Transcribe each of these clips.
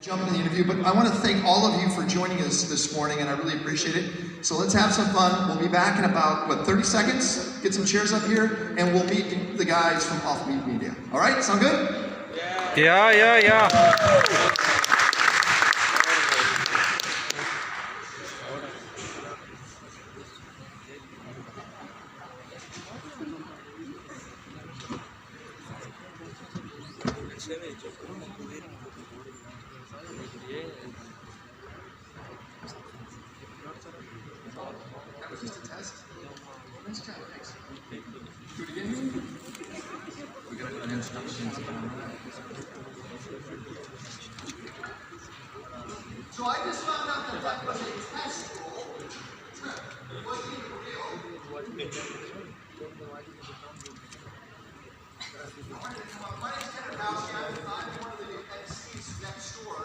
Jump into the interview, but I want to thank all of you for joining us this morning, and I really appreciate it. So let's have some fun. We'll be back in about, 30 seconds? Get some chairs up here, and we'll meet the guys from Offbeat Media. All right, sound good? Yeah. That was just a test. Nice job, thanks. Do it again. We gotta do an instructions. So I just found out that that was a test roll. It wasn't even real. I wanted to come up. My name's Kenneth House. I'm one of the MCs next door.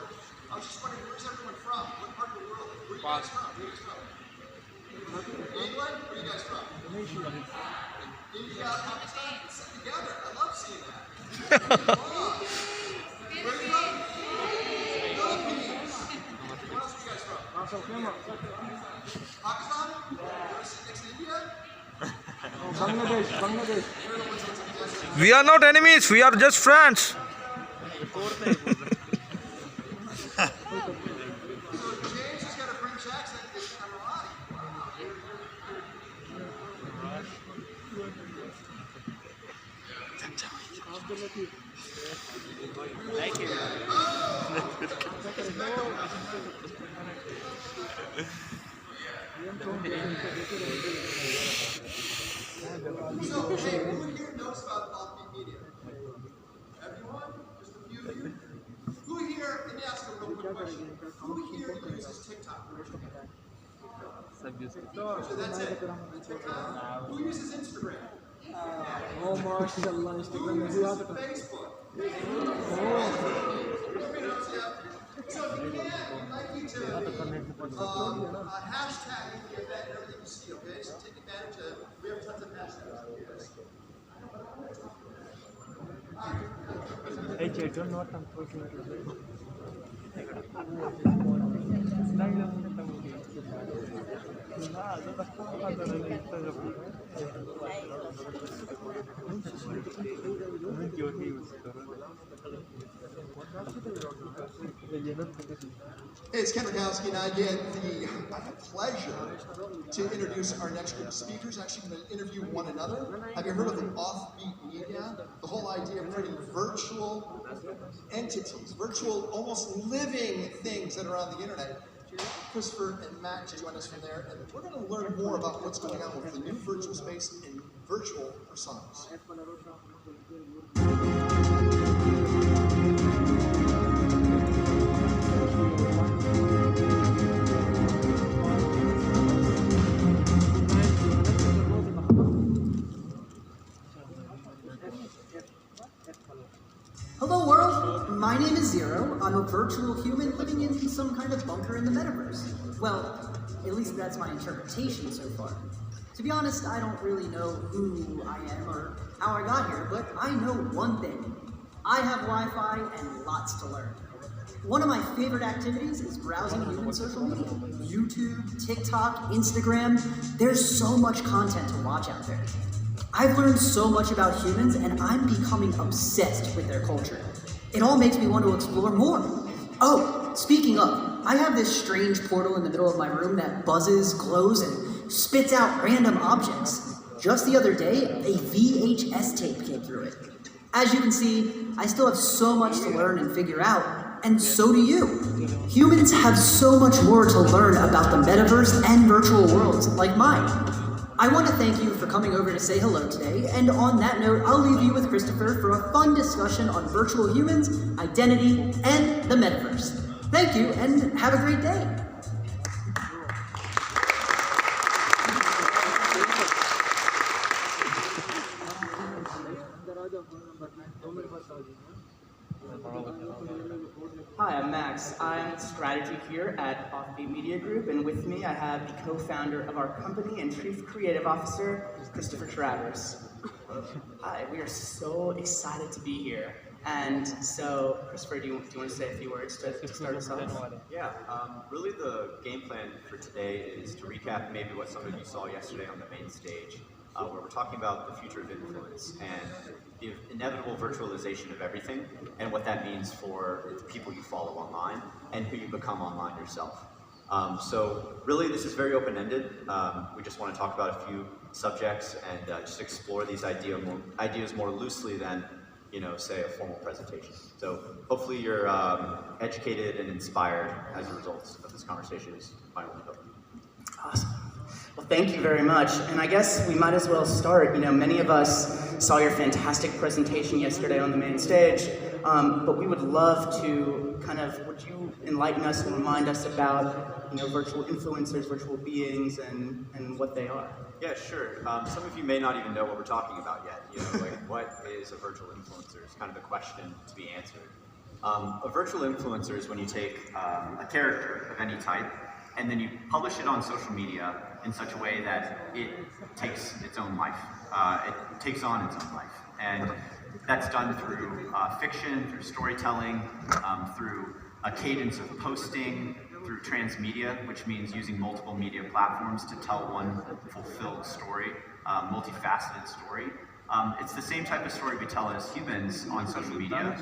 I was just wondering, where's everyone from? What part of the world? Where are you guys from? England? Where are you guys from? India, Pakistan? Sit together. I love seeing that. Where are you from? Philippines. Where else are you guys from? Pakistan? You want to sit next to India? Bangladesh. We are not enemies, we are just friends. So James has got a British accent. It's Emirati. Thank you. So, hey, who here knows about Offbeat Media? Everyone? Just a few of you? Who here, let me ask a real quick question. Who here uses TikTok? So that's it. TikTok. Who uses Instagram? Oh, mashallah, Instagram Who में uses भी आता है. Facebook? So if you can, we'd like you to hashtag the event and everything you see, okay? So take advantage of it. We have tons of hashtags. Hey, Chetan, what unfortunately. Hey, it's Ken Rakowski, and I get the pleasure to introduce our next group of speakers. Actually, going to interview one another. Have you heard of the Offbeat Media? The whole idea of creating virtual entities, virtual, almost living things that are on the internet. Christopher and Matt join us from there, and we're going to learn more about what's going on with the new virtual space and virtual personas. Hello world, my name is Zero. I'm a virtual human living in some kind of bunker in the metaverse. Well, at least that's my interpretation so far. To be honest, I don't really know who I am or how I got here, but I know one thing. I have Wi-Fi and lots to learn. One of my favorite activities is browsing human social media. YouTube, TikTok, Instagram. There's so much content to watch out there. I've learned so much about humans and I'm becoming obsessed with their culture. It all makes me want to explore more. Oh, speaking of, I have this strange portal in the middle of my room that buzzes, glows, and spits out random objects. Just the other day, a VHS tape came through it. As you can see, I still have so much to learn and figure out, and so do you. Humans have so much more to learn about the metaverse and virtual worlds like mine. I want to thank you for coming over to say hello today, and on that note, I'll leave you with Christopher for a fun discussion on virtual humans, identity, and the metaverse. Thank you, and have a great day. Hi, I'm Max. I'm strategy here at Offbeat Media Group, and with me I have the co-founder of our company and chief creative officer, Christopher Travers. Hi, we are so excited to be here. And so, Christopher, do you want to say a few words to start us off? Yeah, really the game plan for today is to recap maybe what some of you saw yesterday on the main stage, where we're talking about the future of influence and the inevitable virtualization of everything and what that means for the people you follow online and who you become online yourself. So really this is very open-ended. We just want to talk about a few subjects and just explore these ideas more loosely than say a formal presentation. So hopefully you're educated and inspired as a result of this conversation is my only hope. Awesome. Well, thank you very much. And I guess we might as well start. Many of us saw your fantastic presentation yesterday on the main stage, but we would love to would you enlighten us and remind us about, virtual influencers, virtual beings, and what they are? Yeah, sure. Some of you may not even know what we're talking about yet. Like what is a virtual influencer is kind of a question to be answered. A virtual influencer is when you take a character of any type and then you publish it on social media in such a way that it takes its own life. It takes on its own life. And that's done through fiction, through storytelling, through a cadence of posting, through transmedia, which means using multiple media platforms to tell one fulfilled story, multifaceted story. It's the same type of story we tell as humans on social media.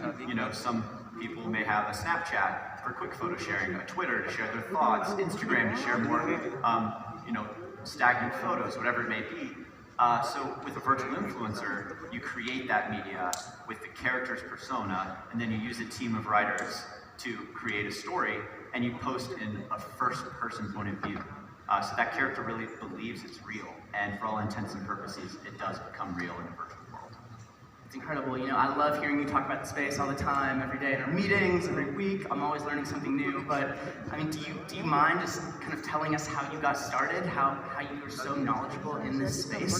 Some people may have a Snapchat for quick photo sharing, a Twitter to share their thoughts, Instagram to share more, stagnant photos, whatever it may be. So with a virtual influencer, you create that media with the character's persona, and then you use a team of writers to create a story, and you post in a first-person point of view. So that character really believes it's real, and for all intents and purposes, it does become real in a virtual world. It's incredible. I love hearing you talk about the space all the time, every day in our meetings, every week. I'm always learning something new. But do you mind just kind of telling us how you got started, how you were so knowledgeable in this space?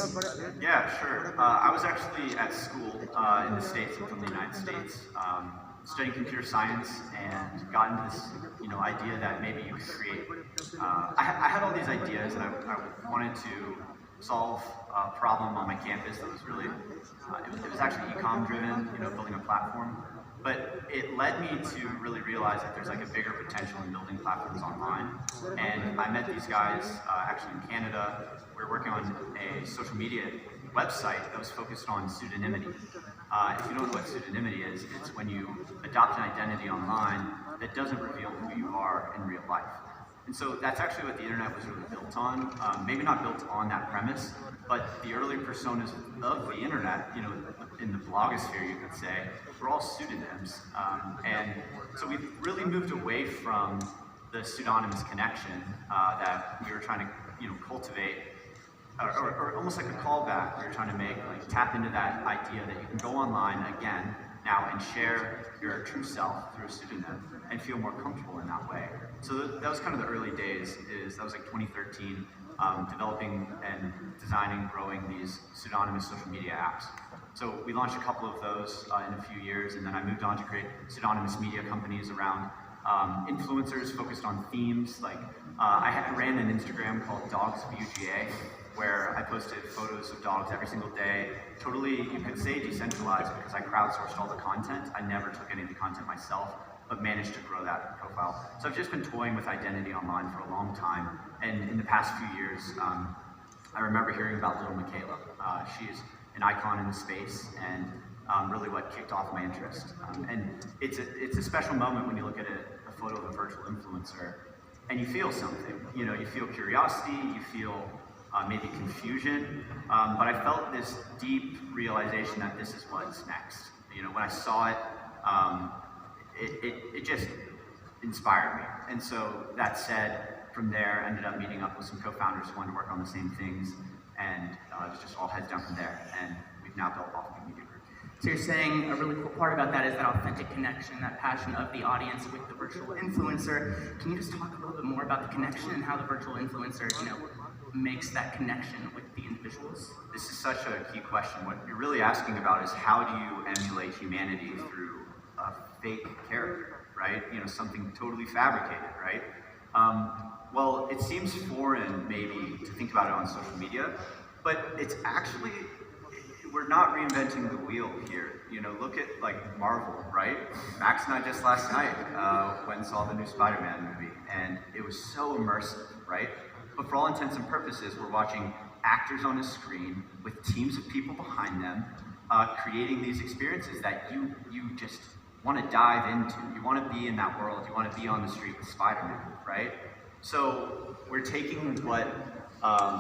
Yeah, sure. I was actually at school in the States, from the United States, studying computer science, and got into this idea that maybe you could create. I had all these ideas, and I wanted to solve a problem on my campus that was really, it was actually e-com driven, building a platform. But it led me to really realize that there's like a bigger potential in building platforms online. And I met these guys actually in Canada. We were working on a social media website that was focused on pseudonymity. If you don't know what pseudonymity is, it's when you adopt an identity online that doesn't reveal who you are in real life. And so that's actually what the internet was really built on. Maybe not built on that premise, but the early personas of the internet, in the blogosphere, you could say, were all pseudonyms. And so we've really moved away from the pseudonymous connection that we were trying to, cultivate, or almost like a callback we were trying to make, like tap into that idea that you can go online again now and share your true self through a pseudonym and feel more comfortable in that way. So that was kind of the early days. That was like 2013, developing and designing, growing these pseudonymous social media apps. So we launched a couple of those in a few years, and then I moved on to create pseudonymous media companies around influencers focused on themes. Like I ran an Instagram called Dogs VUGA, where I posted photos of dogs every single day. Totally, you could say decentralized, because I crowdsourced all the content. I never took any of the content myself, but managed to grow that profile. So I've just been toying with identity online for a long time. And in the past few years, I remember hearing about Little Michaela. She is an icon in the space, and really what kicked off my interest. And it's a special moment when you look at a photo of a virtual influencer, and you feel something. You feel curiosity, you feel maybe confusion, but I felt this deep realization that this is what's next. When I saw it, it just inspired me. And so that said, from there, I ended up meeting up with some co-founders who wanted to work on the same things, and it was just all heads down from there. And we've now built Offbeat Media Group. So you're saying a really cool part about that is that authentic connection, that passion of the audience with the virtual influencer. Can you just talk a little bit more about the connection and how the virtual influencer, makes that connection with the individuals? This is such a key question. What you're really asking about is how do you emulate humanity through a fake character, right? Something totally fabricated, right? Well, it seems foreign maybe to think about it on social media, but it's actually, we're not reinventing the wheel here. You know, look at like Marvel, right? Max and I just last night went and saw the new Spider-Man movie, and it was so immersive, right? But for all intents and purposes, we're watching actors on a screen with teams of people behind them, creating these experiences that you just want to dive into. You want to be in that world. You want to be on the street with Spider-Man, right? So we're taking what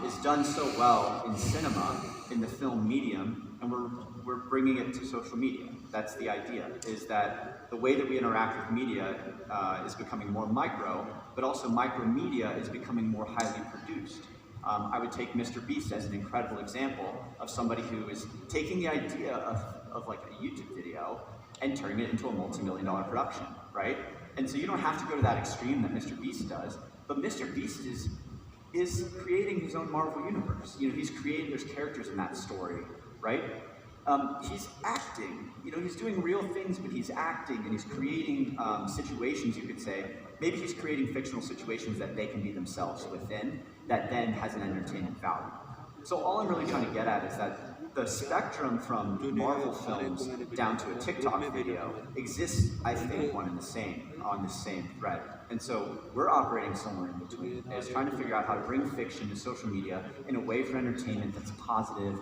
is done so well in cinema, in the film medium, and we're bringing it to social media. That's the idea, is that the way that we interact with media is becoming more micro, but also micro media is becoming more highly produced. I would take Mr. Beast as an incredible example of somebody who is taking the idea of like a YouTube video and turning it into a multi-million-dollar production, right? And so you don't have to go to that extreme that Mr. Beast does, but Mr. Beast is creating his own Marvel universe. You know, he's creating, there's characters in that story, right? He's acting, you know, he's doing real things, but he's acting and he's creating situations, you could say. Maybe he's creating fictional situations that they can be themselves within, that then has an entertainment value. So all I'm really trying to get at is that the spectrum from Marvel films down to a TikTok video exists, I think, on the same thread. And so we're operating somewhere in between. It's trying to figure out how to bring fiction to social media in a way for entertainment that's positive,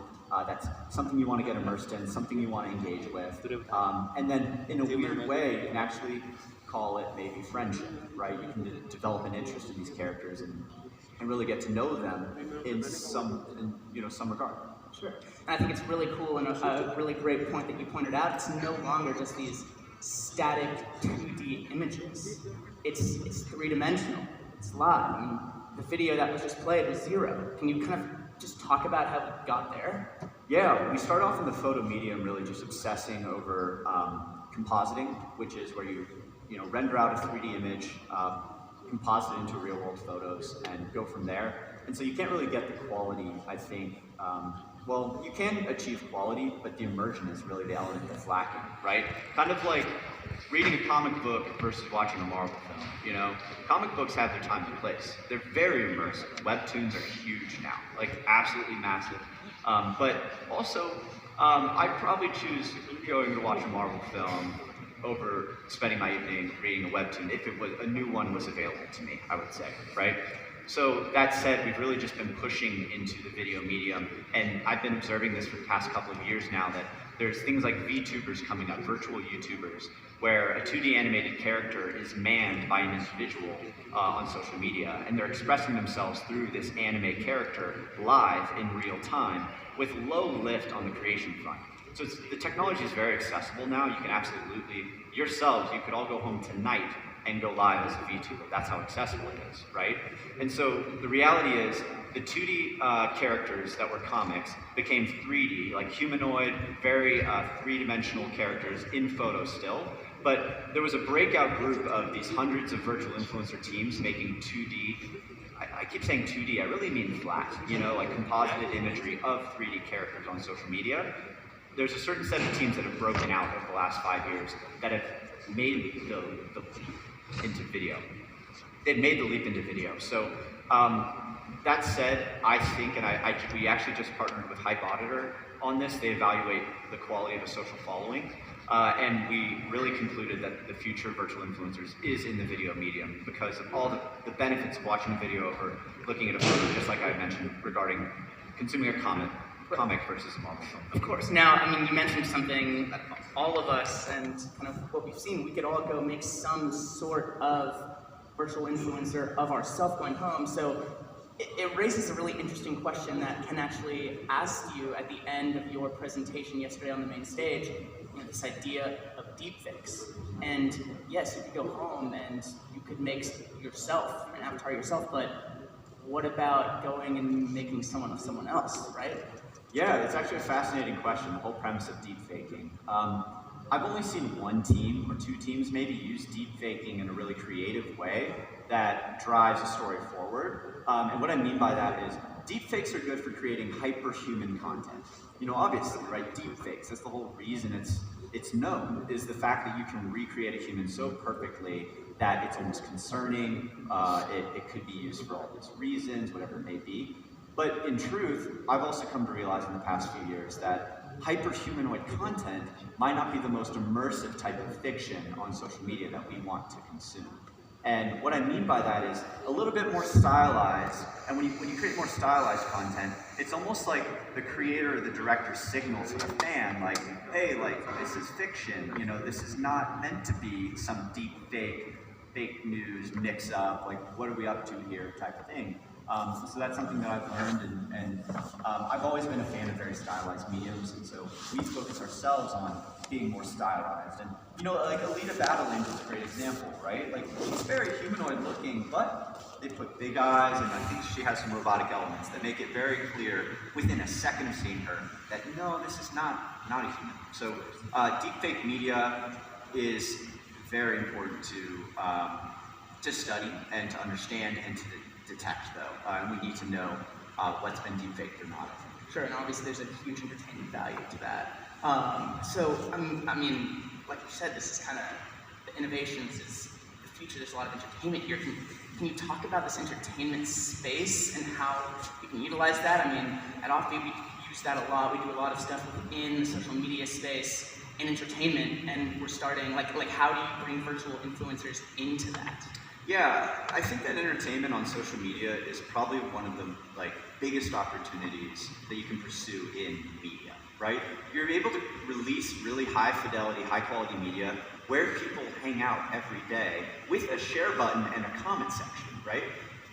that's something you want to get immersed in, something you want to engage with. And then in a weird way, you can actually call it maybe friendship, right? You can develop an interest in these characters and really get to know them in some regard. Sure. And I think it's really cool and a really great point that you pointed out. It's no longer just these static 2D images. It's three-dimensional. It's live. I mean, the video that was just played was Zero. Can you kind of just talk about how we got there? Yeah, we start off in the photo medium really just obsessing over compositing, which is where you render out a 3D image, composite it into real-world photos, and go from there. And so you can't really get the quality, I think. Well, you can achieve quality, but the immersion is really the element that's lacking, right? Kind of like reading a comic book versus watching a Marvel film, you know? Comic books have their time and place. They're very immersive. Webtoons are huge now, like absolutely massive. But also, I'd probably choose going to watch a Marvel film over spending my evening reading a webtoon if a new one was available to me, I would say, right? So that said, we've really just been pushing into the video medium, and I've been observing this for the past couple of years now, that there's things like VTubers coming up, virtual YouTubers, where a 2D animated character is manned by an individual on social media, and they're expressing themselves through this anime character live in real time with low lift on the creation front. So the technology is very accessible now. You can absolutely, yourselves, you could all go home tonight and go live as a VTuber. That's how accessible it is, right? And so the reality is the 2D characters that were comics became 3D, like humanoid, very three-dimensional characters in photo still. But there was a breakout group of these hundreds of virtual influencer teams making 2D. I keep saying 2D, I really mean flat, you know, like composited imagery of 3D characters on social media. There's a certain set of teams that have broken out over the last 5 years that have made the leap into video. They've made the leap into video. So that said, I think, and we actually just partnered with Hype Auditor on this. They evaluate the quality of a social following. And we really concluded that the future of virtual influencers is in the video medium because of all the benefits of watching a video over looking at a photo, just like I mentioned regarding consuming a comic versus a Marvel film. Of course. Now, I mean, you mentioned something, all of us and kind of what we've seen, we could all go make some sort of virtual influencer of ourselves going home. So it raises a really interesting question that Ken actually asked you at the end of your presentation yesterday on the main stage, you know, this idea of deepfakes. And yes, you could go home and you could make yourself, an avatar yourself, but what about going and making someone of someone else, right? Yeah, it's actually a fascinating question, the whole premise of deepfaking. I've only seen one team or two teams maybe use deepfaking in a really creative way that drives a story forward. And what I mean by that is deepfakes are good for creating hyperhuman content. You know, obviously, right, deepfakes, that's the whole reason it's known, is the fact that you can recreate a human so perfectly that it's almost concerning, it could be used for all these reasons, whatever it may be. But in truth, I've also come to realize in the past few years that hyper-humanoid content might not be the most immersive type of fiction on social media that we want to consume. And what I mean by that is a little bit more stylized, and when you create more stylized content, it's almost like the creator or the director signals to the fan, like, hey, like, this is fiction, you know, this is not meant to be some deep fake news mix-up, like, what are we up to here type of thing. So that's something that I've learned, and I've always been a fan of very stylized mediums, and so we focus ourselves on being more stylized. And you know, like Alita Battle Angel is a great example, right? Like, she's very humanoid looking, but they put big eyes, and I think she has some robotic elements that make it very clear within a second of seeing her that no, this is not a human. So deepfake media is very important to study and to understand and to detect, though. And we need to know what's been deepfaked or not. Sure, and obviously there's a huge entertainment value to that. So, I mean, like you said, this is kind of, the innovations is the future. There's a lot of entertainment here. Can you talk about this entertainment space and how we can utilize that? I mean, at Offbeat, we use that a lot. We do a lot of stuff within the social media space in entertainment, and we're starting, like how do you bring virtual influencers into that? Yeah, I think that entertainment on social media is probably one of the biggest opportunities that you can pursue in media, right? You're able to release really high fidelity, high quality media where people hang out every day with a share button and a comment section, right?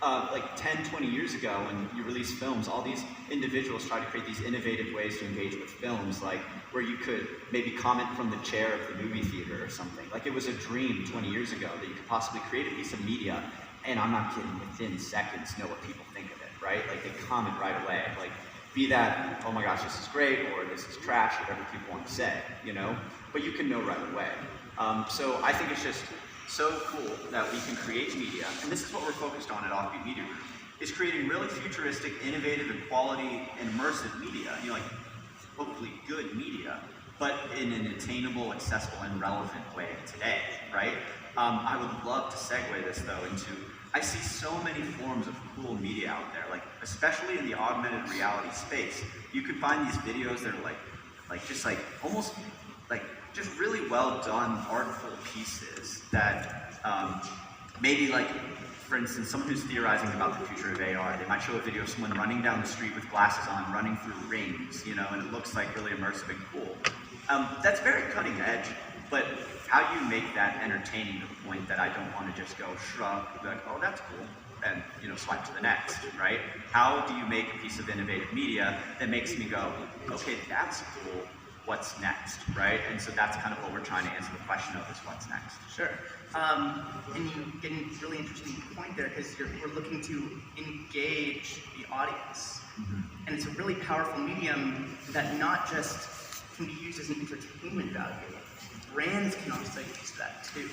Like 10, 20 years ago when you release films, all these individuals try to create these innovative ways to engage with films, like where you could maybe comment from the chair of the movie theater or something. Like, it was a dream 20 years ago that you could possibly create a piece of media, and I'm not kidding, within seconds know what people think of it, right? Like, they comment right away. Like, be that, oh my gosh, this is great, or this is trash, whatever people want to say, you know? But you can know right away. So I think it's just so cool that we can create media, and this is what we're focused on at Offbeat Media Group, is creating really futuristic, innovative, and quality and immersive media, you know, like hopefully good media, but in an attainable, accessible, and relevant way today, right? I would love to segue this though into, I see so many forms of cool media out there, like especially in the augmented reality space. You can find these videos that are almost just really well done, artful pieces that maybe for instance, someone who's theorizing about the future of AR, they might show a video of someone running down the street with glasses on, running through rings, you know, and it looks like really immersive and cool. That's very cutting edge, but how do you make that entertaining to the point that I don't want to just go shrug, be like, oh, that's cool, and, you know, swipe to the next, right? How do you make a piece of innovative media that makes me go, okay, that's cool, what's next, right? And so that's kind of what we're trying to answer the question of, is what's next. Sure. And you get a really interesting point there, because we're looking to engage the audience. Mm-hmm. And it's a really powerful medium that not just can be used as an entertainment value, brands can also use that too.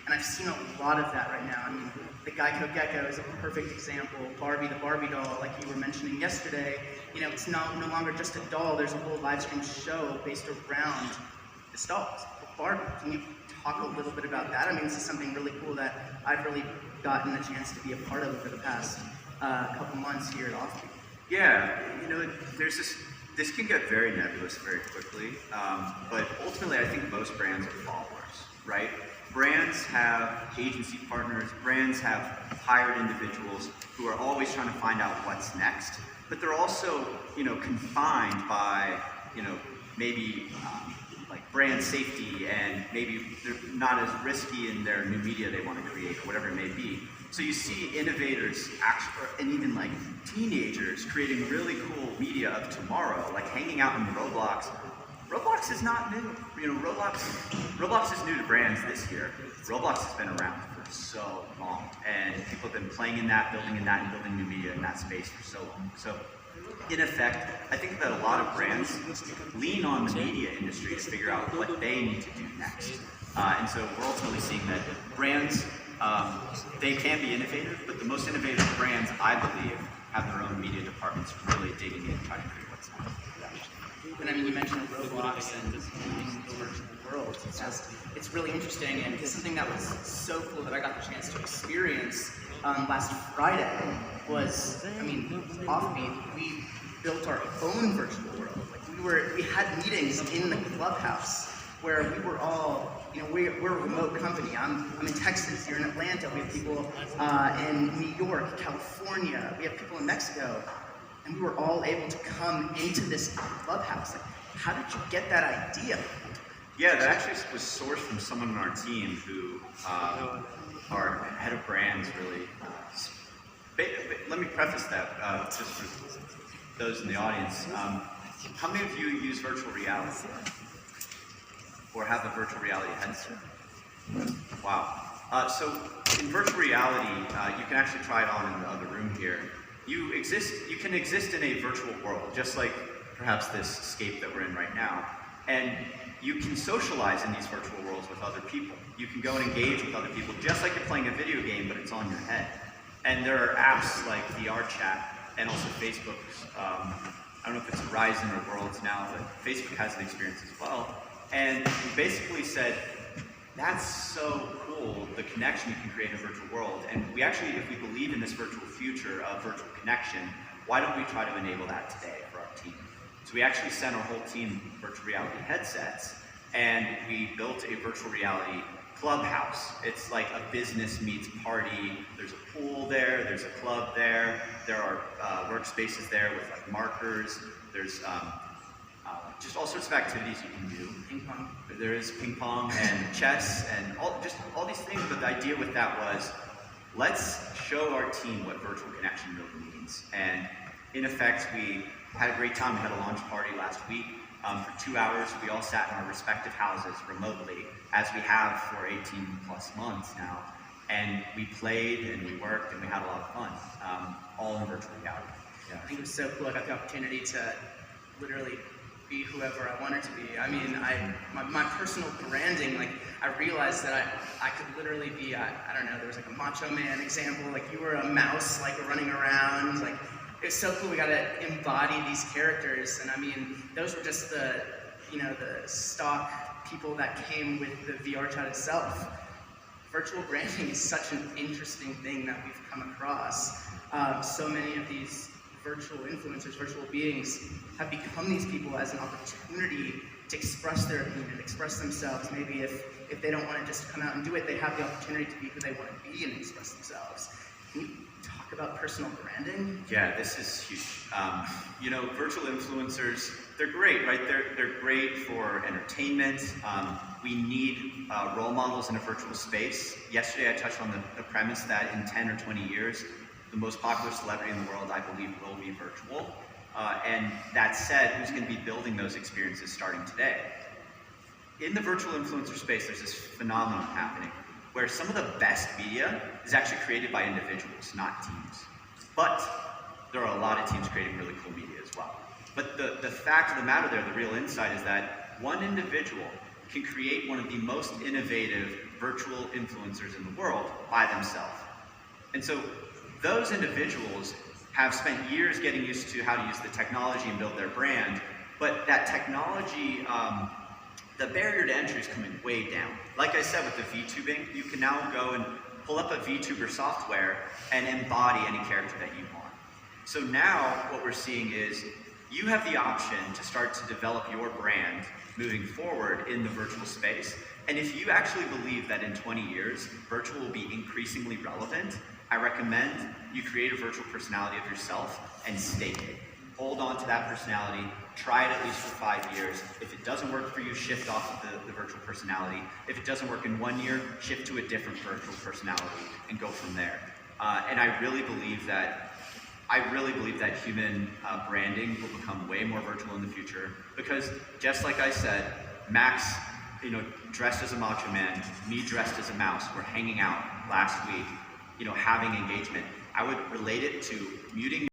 And I've seen a lot of that right now. I mean, the Geico Gecko is a perfect example. Barbie, the Barbie doll, like you were mentioning yesterday, you know, it's no longer just a doll. There's a whole live stream show based around this doll. Barbie, can you talk a little bit about that? I mean, this is something really cool that I've really gotten a chance to be a part of over the past couple months here at Offbeat. Yeah, you know, there's this can get very nebulous very quickly, but ultimately I think most brands are followers, right? Brands have agency partners, brands have hired individuals who are always trying to find out what's next, but they're also, you know, confined by, you know, maybe brand safety, and maybe they're not as risky in their new media they want to create, or whatever it may be. So you see innovators, and even teenagers, creating really cool media of tomorrow, like hanging out in Roblox. Roblox is not new. You know, Roblox is new to brands this year. Roblox has been around for so long, and people have been playing in that, building in that, and building new media in that space for so long. So, in effect, I think that a lot of brands lean on the media industry to figure out what they need to do next. And so we're ultimately seeing that brands, they can be innovative, but the most innovative brands, I believe, have their own media departments really digging in and trying to create what's next. And I mean, you mentioned Roblox and this virtual world. It's really interesting, and it's something that was so cool that I got the chance to experience last Friday was, I mean, Offbeat, we built our own virtual world. Like, we we had meetings in the clubhouse where we were all, we're a remote company. I'm in Texas, you're in Atlanta, we have people in New York, California, we have people in Mexico, and we were all able to come into this clubhouse. Like, how did you get that idea? Yeah, that actually was sourced from someone on our team who, our head of brands, really. Let me preface that, just for those in the audience. How many of you use virtual reality? Or have a virtual reality headset? Wow. So in virtual reality, you can actually try it on in the other room here. You can exist in a virtual world, just like perhaps this escape that we're in right now. And you can socialize in these virtual worlds with other people. You can go and engage with other people, just like you're playing a video game, but it's on your head. And there are apps like VR Chat and also Facebook's, I don't know if it's Horizon or Worlds now, but Facebook has an experience as well. And we basically said, that's so cool, the connection you can create in a virtual world. And we actually, if we believe in this virtual future of virtual connection, why don't we try to enable that today for our team? So we actually sent our whole team virtual reality headsets, and we built a virtual reality clubhouse. It's like a business meets party. There's a pool there, there's a club there, there are workspaces there with like markers, there's just all sorts of activities you can do. Ping pong. There is ping pong and chess and all these things, but the idea with that was, let's show our team what virtual connection really means. And in effect, we had a great time. We had a launch party last week. For 2 hours, we all sat in our respective houses remotely, as we have for 18 plus months now. And we played and we worked and we had a lot of fun, all in virtual reality. Yeah. I think it was so cool. I got the opportunity to literally be whoever I wanted to be. I mean, my personal branding, like, I realized that I could literally be, I don't know, there was like a Macho Man example, like you were a mouse, like running around, like, it's so cool. We got to embody these characters, and I mean, those were just the stock people that came with the VR Chat itself. Virtual branding is such an interesting thing that we've come across. So many of these virtual influencers, virtual beings, have become these people as an opportunity to express their opinion, express themselves. Maybe if they don't want to just come out and do it, they have the opportunity to be who they want to be and express themselves. Can you talk about personal branding? Yeah, this is huge. Virtual influencers, they're great, right? They're great for entertainment. We need role models in a virtual space. Yesterday I touched on the premise that in 10 or 20 years, the most popular celebrity in the world, I believe, will be virtual. And that said, who's going to be building those experiences starting today? In the virtual influencer space, there's this phenomenon happening where some of the best media is actually created by individuals, not teams. But there are a lot of teams creating really cool media as well. But the fact of the matter there, the real insight, is that one individual can create one of the most innovative virtual influencers in the world by themselves. And so those individuals have spent years getting used to how to use the technology and build their brand, but that technology, the barrier to entry is coming way down. Like I said with the VTubing, you can now go and pull up a VTuber software and embody any character that you want. So now what we're seeing is you have the option to start to develop your brand moving forward in the virtual space. And if you actually believe that in 20 years, virtual will be increasingly relevant, I recommend you create a virtual personality of yourself and stake it. Hold on to that personality, try it at least for 5 years. If it doesn't work for you, shift off of the virtual personality. If it doesn't work in 1 year, shift to a different virtual personality and go from there. And I really believe that human branding will become way more virtual in the future, because just like I said, Max, dressed as a Macho Man, me dressed as a mouse, we're hanging out last week, having engagement. I would relate it to muting